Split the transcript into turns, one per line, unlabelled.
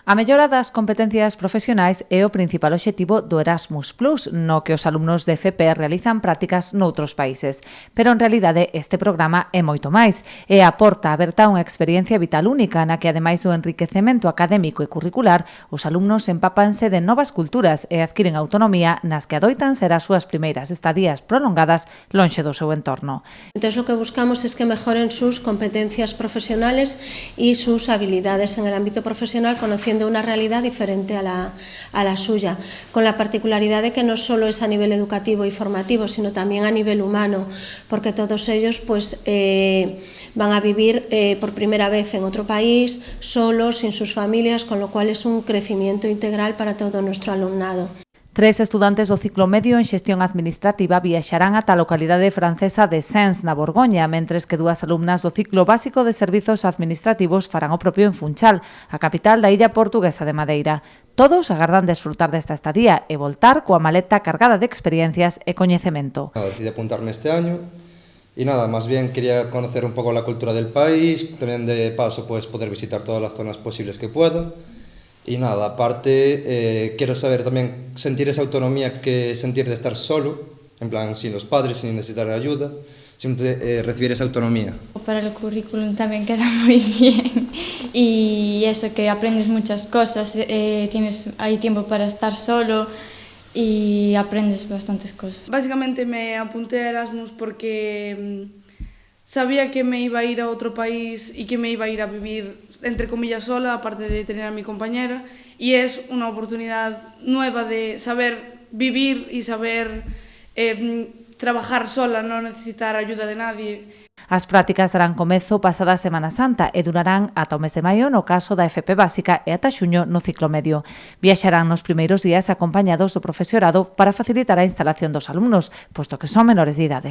A mellora das competencias profesionais é o principal obxectivo do Erasmus Plus, no que os alumnos de FP realizan prácticas noutros países. Pero en realidade este programa é moito máis. É a porta aberta a unha experiencia vital única na que, ademais do enriquecemento académico e curricular, os alumnos empápanse de novas culturas e adquiren autonomía nas que adoitan ser as súas primeiras estadías prolongadas lonxe do seu entorno.
Entonces lo que buscamos es que mejoren sus competencias profesionales y sus habilidades en el ámbito profesional, conociendo una realidad diferente a la suya, con la particularidad de que no solo es a nivel educativo y formativo, sino también a nivel humano, porque todos ellos van a vivir por primera vez en otro país, solos, sin sus familias, con lo cual es un crecimiento integral para todo nuestro alumnado.
3 estudantes do ciclo medio en xestión administrativa viaxarán ata a localidade francesa de Sens, na Borgoña, mentres que 2 alumnas do ciclo básico de servizos administrativos farán o propio en Funchal, a capital da illa portuguesa de Madeira. Todos agardan desfrutar desta estadía e voltar coa maleta cargada de experiencias e coñecemento.
Decidí apuntarme este año y nada, más bien quería conocer un poco la cultura del país, también de paso pues poder visitar todas las zonas posibles que pueda. Y nada, aparte quiero saber también sentir esa autonomía que sentir de estar solo, en plan sin los padres, sin necesitar ayuda, siempre recibir esa autonomía.
Para el currículum también queda muy bien y eso, que aprendes muchas cosas, hay tiempo para estar solo y aprendes bastantes cosas.
Básicamente me apunté a Erasmus porque sabía que me iba a ir a otro país y que me iba a ir a vivir entre comillas sola, aparte de tener a mi compañera, y es una oportunidad nueva de saber vivir y saber trabajar sola, non necesitar ayuda de nadie.
As prácticas darán comezo pasada Semana Santa e durarán ata o mes de maio no caso da FP básica e ata xuño no ciclo medio. Viaxarán nos primeiros días acompañados do profesorado para facilitar a instalación dos alumnos, posto que son menores de idade.